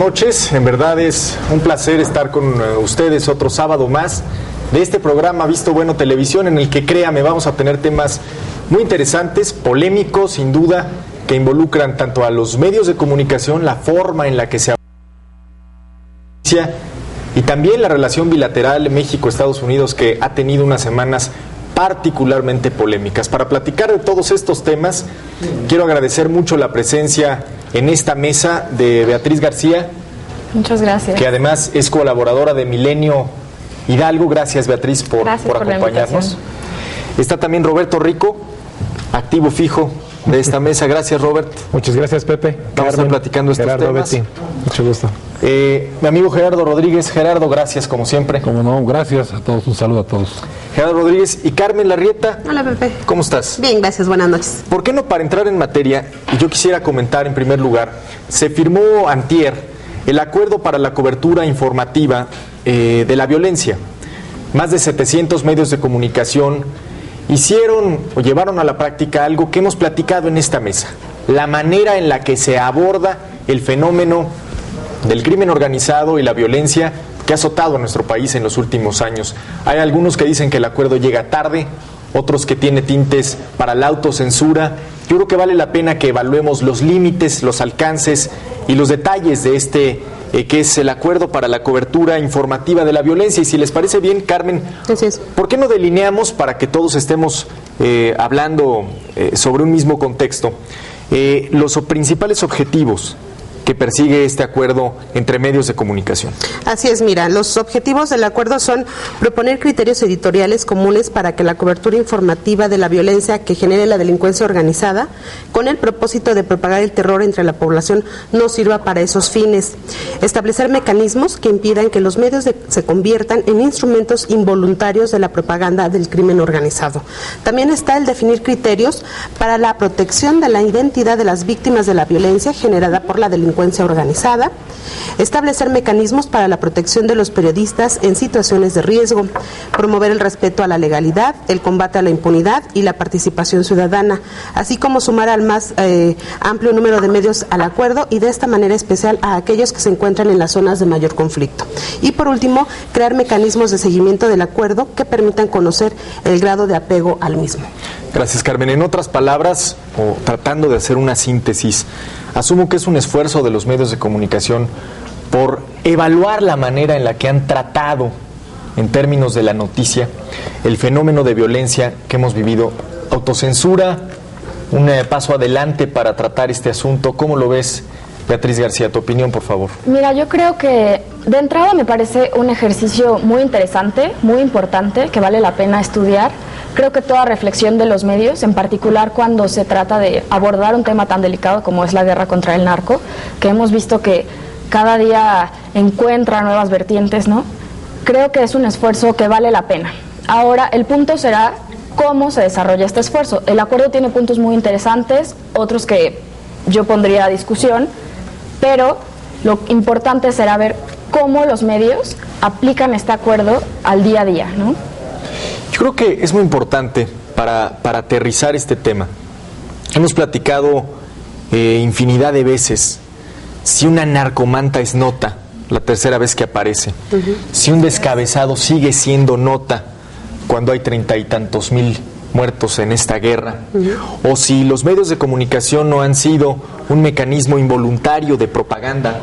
noches. En verdad es un placer estar con ustedes otro sábado más de este programa Visto Bueno Televisión, en el que, créame, vamos a tener temas muy interesantes, polémicos, sin duda, que involucran tanto a los medios de comunicación, la forma en la que se y también la relación bilateral México-Estados Unidos, que ha tenido unas semanas particularmente polémicas. Para platicar de todos estos temas, quiero agradecer mucho la presencia en esta mesa de Beatriz García. Muchas gracias. Que además es colaboradora de Milenio Hidalgo. Gracias, Beatriz, por acompañarnos. Está también Roberto Rico, activo fijo de esta mesa. Gracias, Robert. Muchas gracias, Pepe. Vamos a estar platicando estos Gerardo, temas. Betty. Mucho gusto. Mi amigo Gerardo Rodríguez. Gerardo, gracias como siempre. Como no, gracias a todos, un saludo a todos. Gerardo Rodríguez y Carmen Larrieta. Hola, Pepe. ¿Cómo estás? Bien, gracias, buenas noches. ¿Por qué no, para entrar en materia, y yo quisiera comentar en primer lugar, se firmó antier el acuerdo para la cobertura informativa de la violencia? Más de 700 medios de comunicación hicieron o llevaron a la práctica algo que hemos platicado en esta mesa: la manera en la que se aborda el fenómeno del crimen organizado y la violencia que ha azotado a nuestro país en los últimos años. Hay algunos que dicen que el acuerdo llega tarde, otros que tiene tintes para la autocensura. Yo creo que vale la pena que evaluemos los límites, los alcances y los detalles de este que es el acuerdo para la cobertura informativa de la violencia. Y si les parece bien, Carmen, ¿por qué no delineamos, para que todos estemos hablando sobre un mismo contexto, los principales objetivos que persigue este acuerdo entre medios de comunicación? Así es, mira, los objetivos del acuerdo son proponer criterios editoriales comunes para que la cobertura informativa de la violencia que genere la delincuencia organizada, con el propósito de propagar el terror entre la población, no sirva para esos fines. Establecer mecanismos que impidan que los medios se conviertan en instrumentos involuntarios de la propaganda del crimen organizado. También está el definir criterios para la protección de la identidad de las víctimas de la violencia generada por la delincuencia organizada, establecer mecanismos para la protección de los periodistas en situaciones de riesgo, promover el respeto a la legalidad, el combate a la impunidad y la participación ciudadana, así como sumar al más amplio número de medios al acuerdo, y de esta manera especial a aquellos que se encuentran en las zonas de mayor conflicto. Y por último, crear mecanismos de seguimiento del acuerdo que permitan conocer el grado de apego al mismo. Gracias, Carmen. En otras palabras, o tratando de hacer una síntesis, asumo que es un esfuerzo de los medios de comunicación por evaluar la manera en la que han tratado, en términos de la noticia, el fenómeno de violencia que hemos vivido. Autocensura, un paso adelante para tratar este asunto. ¿Cómo lo ves, Beatriz García? Tu opinión, por favor. Mira, yo creo que de entrada me parece un ejercicio muy interesante, muy importante, que vale la pena estudiar. Creo que toda reflexión de los medios, en particular cuando se trata de abordar un tema tan delicado como es la guerra contra el narco, que hemos visto que cada día encuentra nuevas vertientes, ¿no? Creo que es un esfuerzo que vale la pena. Ahora, el punto será cómo se desarrolla este esfuerzo. El acuerdo tiene puntos muy interesantes, otros que yo pondría a discusión, pero lo importante será ver cómo los medios aplican este acuerdo al día a día, ¿no? Yo creo que es muy importante para aterrizar este tema. Hemos platicado infinidad de veces si una narcomanta es nota, la tercera vez que aparece, si un descabezado sigue siendo nota cuando hay 30 y tantos mil muertos en esta guerra, o si los medios de comunicación no han sido un mecanismo involuntario de propaganda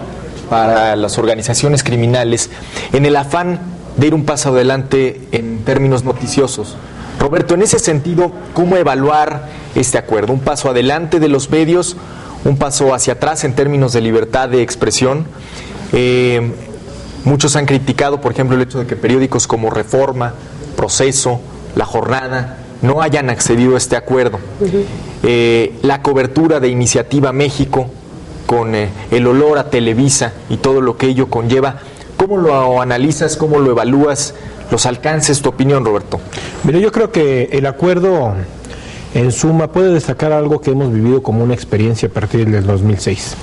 para las organizaciones criminales, en el afán de ir un paso adelante en términos noticiosos. Roberto, en ese sentido, ¿cómo evaluar este acuerdo? ¿Un paso adelante de los medios? ¿Un paso hacia atrás en términos de libertad de expresión? Muchos han criticado, por ejemplo, el hecho de que periódicos como Reforma, Proceso, La Jornada no hayan accedido a este acuerdo. La cobertura de Iniciativa México, con el olor a Televisa y todo lo que ello conlleva. ¿Cómo lo analizas? ¿Cómo lo evalúas? Los alcances, tu opinión, Roberto. Mira, yo creo que el acuerdo, en suma, puede destacar algo que hemos vivido como una experiencia a partir del 2006.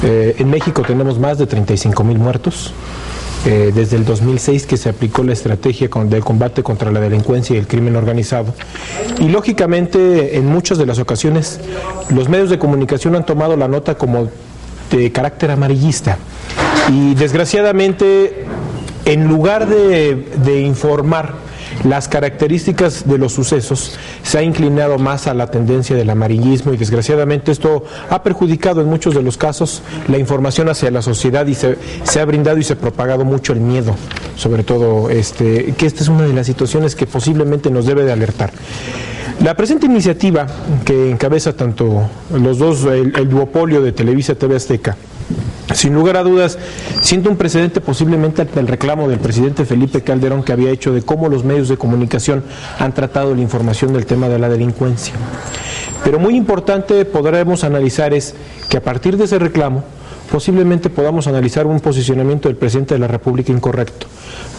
En México tenemos más de 35,000 muertos. Desde el 2006 que se aplicó la estrategia del combate contra la delincuencia y el crimen organizado. Y lógicamente, en muchas de las ocasiones, los medios de comunicación han tomado la nota como de carácter amarillista. Y desgraciadamente, en lugar de informar las características de los sucesos, se ha inclinado más a la tendencia del amarillismo, y desgraciadamente esto ha perjudicado en muchos de los casos la información hacia la sociedad, y se ha brindado y se ha propagado mucho el miedo, sobre todo que esta es una de las situaciones que posiblemente nos debe de alertar. La presente iniciativa, que encabeza tanto los dos, el duopolio de Televisa TV Azteca, sin lugar a dudas, siente un precedente posiblemente ante el reclamo del presidente Felipe Calderón que había hecho de cómo los medios de comunicación han tratado la información del tema de la delincuencia. Pero muy importante podremos analizar es que a partir de ese reclamo, posiblemente podamos analizar un posicionamiento del presidente de la República incorrecto,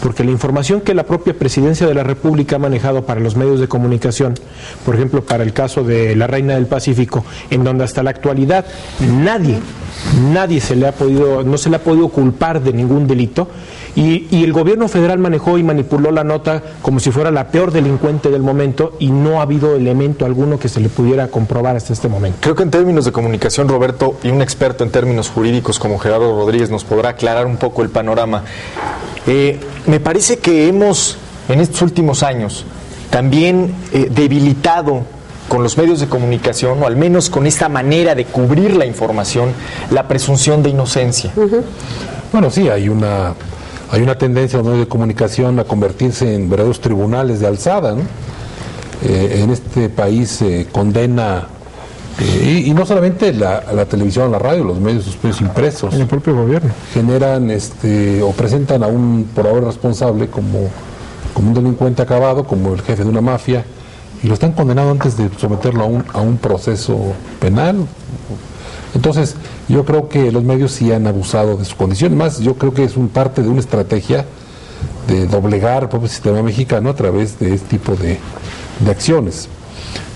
porque la información que la propia Presidencia de la República ha manejado para los medios de comunicación, por ejemplo, para el caso de la Reina del Pacífico, en donde hasta la actualidad nadie no se le ha podido culpar de ningún delito, y el gobierno federal manejó y manipuló la nota como si fuera la peor delincuente del momento, y no ha habido elemento alguno que se le pudiera comprobar hasta este momento. Creo que en términos de comunicación, Roberto, y un experto en términos jurídicos como Gerardo Rodríguez nos podrá aclarar un poco el panorama. Me parece que hemos, en estos últimos años, también debilitado con los medios de comunicación, o al menos con esta manera de cubrir la información, la presunción de inocencia. Bueno, sí, hay una tendencia a los medios de comunicación a convertirse en verdaderos tribunales de alzada, ¿no? En este país se condena, y no solamente la televisión, la radio, los medios impresos. En el propio gobierno. Generan o presentan a un probable responsable como un delincuente acabado, como el jefe de una mafia, y lo están condenando antes de someterlo a un proceso penal. Entonces, yo creo que los medios sí han abusado de su condición. Más, yo creo que es parte de una estrategia de doblegar el propio sistema mexicano a través de este tipo de acciones.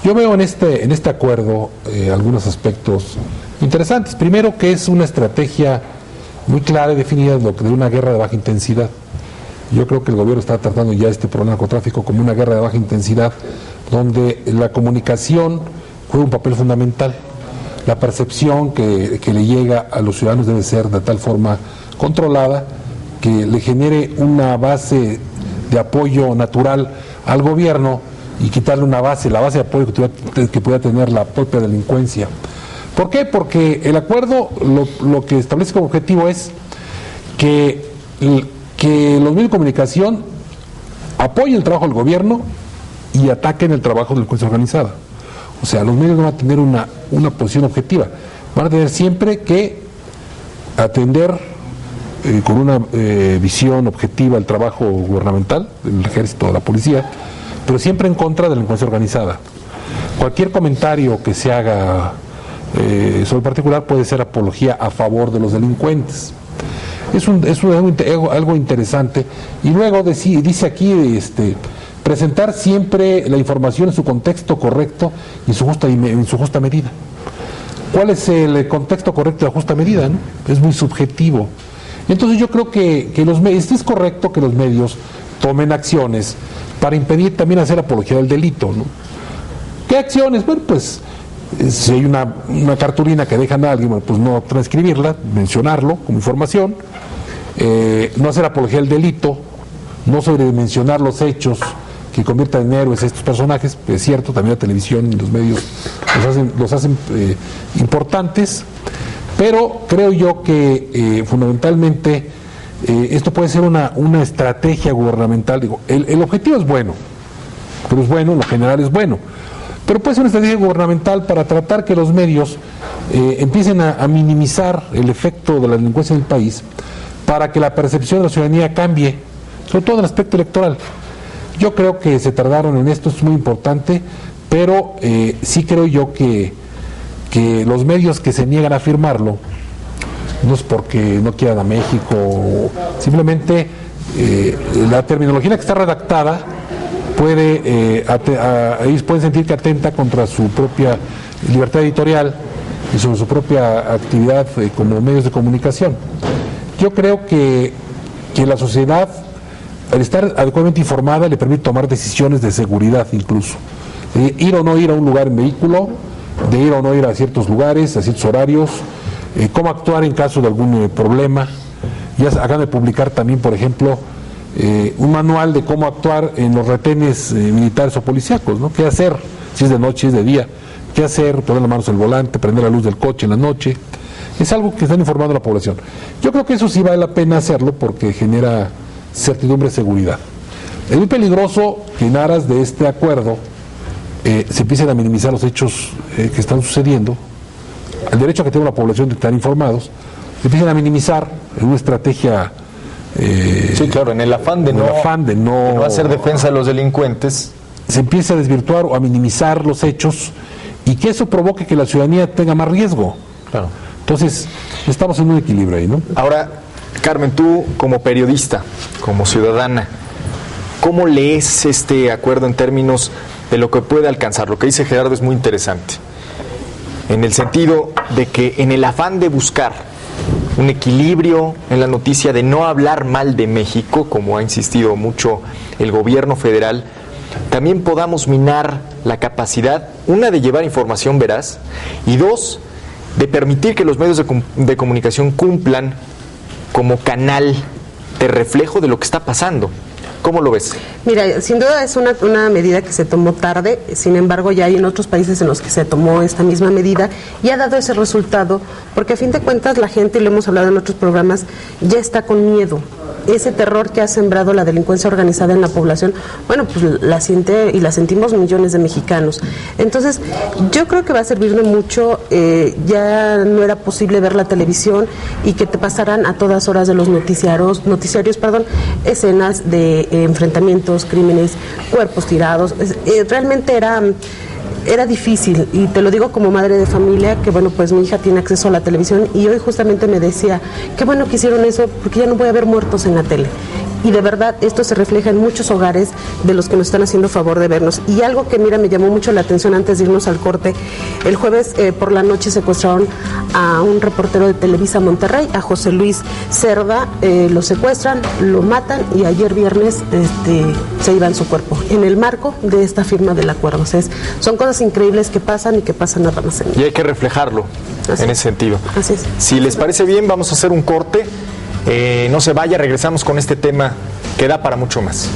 Yo veo en este acuerdo algunos aspectos interesantes. Primero, que es una estrategia muy clara y definida de una guerra de baja intensidad. Yo creo que el gobierno está tratando ya este problema del narcotráfico como una guerra de baja intensidad, donde la comunicación juega un papel fundamental. La percepción que le llega a los ciudadanos debe ser de tal forma controlada que le genere una base de apoyo natural al gobierno, y quitarle la base de apoyo que pueda tener la propia delincuencia. ¿Por qué? Porque el acuerdo lo que establece como objetivo es que los medios de comunicación apoyen el trabajo del gobierno y ataquen el trabajo de la delincuencia organizada. O sea, los medios no van a tener una posición objetiva, van a tener siempre que atender con una visión objetiva el trabajo gubernamental, del ejército, de la policía, pero siempre en contra de la delincuencia organizada. Cualquier comentario que se haga sobre el particular puede ser apología a favor de los delincuentes. Es algo interesante. Y luego dice aquí presentar siempre la información en su contexto correcto y en su justa medida. ¿Cuál es el contexto correcto de la justa medida, ¿no? Es muy subjetivo. Entonces yo creo que es correcto que los medios tomen acciones para impedir también hacer apología del delito, ¿no? ¿Qué acciones? Bueno, pues si hay una cartulina que dejan a alguien, bueno, pues no transcribirla, mencionarlo como información, no hacer apología del delito, no sobredimensionar los hechos que conviertan en héroes a estos personajes. Es cierto, también la televisión y los medios los hacen importantes, pero creo yo que fundamentalmente esto puede ser una estrategia gubernamental. Digo, el objetivo es bueno, pero es bueno, en lo general es bueno, pero puede ser una estrategia gubernamental para tratar que los medios empiecen a minimizar el efecto de la delincuencia en el país, para que la percepción de la ciudadanía cambie, sobre todo en el aspecto electoral. Yo creo que se tardaron en esto, es muy importante, pero sí creo yo que los medios que se niegan a firmarlo no es porque no quieran a México, simplemente la terminología que está redactada ellos pueden sentir que atenta contra su propia libertad editorial y sobre su propia actividad como medios de comunicación. Yo creo que la sociedad, al estar adecuadamente informada, le permite tomar decisiones de seguridad incluso. Ir o no ir a un lugar en vehículo, de ir o no ir a ciertos lugares, a ciertos horarios, cómo actuar en caso de algún problema. Ya acaban de publicar también, por ejemplo, un manual de cómo actuar en los retenes militares o policíacos, ¿no? ¿Qué hacer? Si es de noche, si es de día. ¿Qué hacer? Poner las manos en el volante, prender la luz del coche en la noche. Es algo que están informando a la población. Yo creo que eso sí vale la pena hacerlo porque genera certidumbre y seguridad. Es muy peligroso que en aras de este acuerdo se empiecen a minimizar los hechos que están sucediendo, el derecho a que tenga la población de estar informados, se empiecen a minimizar en una estrategia... sí, claro, en el afán de no hacer defensa de los delincuentes. Se empieza a desvirtuar o a minimizar los hechos y que eso provoque que la ciudadanía tenga más riesgo. Claro. Entonces, estamos en un equilibrio ahí, ¿no? Ahora, Carmen, tú como periodista, como ciudadana, ¿cómo lees este acuerdo en términos de lo que puede alcanzar? Lo que dice Gerardo es muy interesante, en el sentido de que en el afán de buscar un equilibrio en la noticia, de no hablar mal de México, como ha insistido mucho el gobierno federal, también podamos minar la capacidad, una, de llevar información veraz, y dos, de permitir que los medios de comunicación cumplan como canal de reflejo de lo que está pasando. ¿Cómo lo ves? Mira, sin duda es una medida que se tomó tarde, sin embargo ya hay en otros países en los que se tomó esta misma medida y ha dado ese resultado, porque a fin de cuentas la gente, y lo hemos hablado en otros programas, ya está con miedo. Ese terror que ha sembrado la delincuencia organizada en la población, bueno, pues la siente y la sentimos millones de mexicanos. Entonces, yo creo que va a servir de mucho. Ya no era posible ver la televisión y que te pasaran a todas horas de los noticiarios, escenas de enfrentamientos, crímenes, cuerpos tirados. Realmente era difícil, y te lo digo como madre de familia, que bueno, pues mi hija tiene acceso a la televisión y hoy justamente me decía, qué bueno que hicieron eso porque ya no voy a ver muertos en la tele. Y de verdad esto se refleja en muchos hogares de los que nos están haciendo favor de vernos. Y algo que, mira, me llamó mucho la atención antes de irnos al corte: el jueves por la noche secuestraron a un reportero de Televisa Monterrey, a José Luis Cerda, lo secuestran, lo matan y ayer viernes se llevan su cuerpo en el marco de esta firma del acuerdo. O sea, son cosas increíbles que pasan y que pasan nada más en y hay que reflejarlo en ese sentido. Así es. Si les parece bien, vamos a hacer un corte. No se vaya, regresamos con este tema que da para mucho más.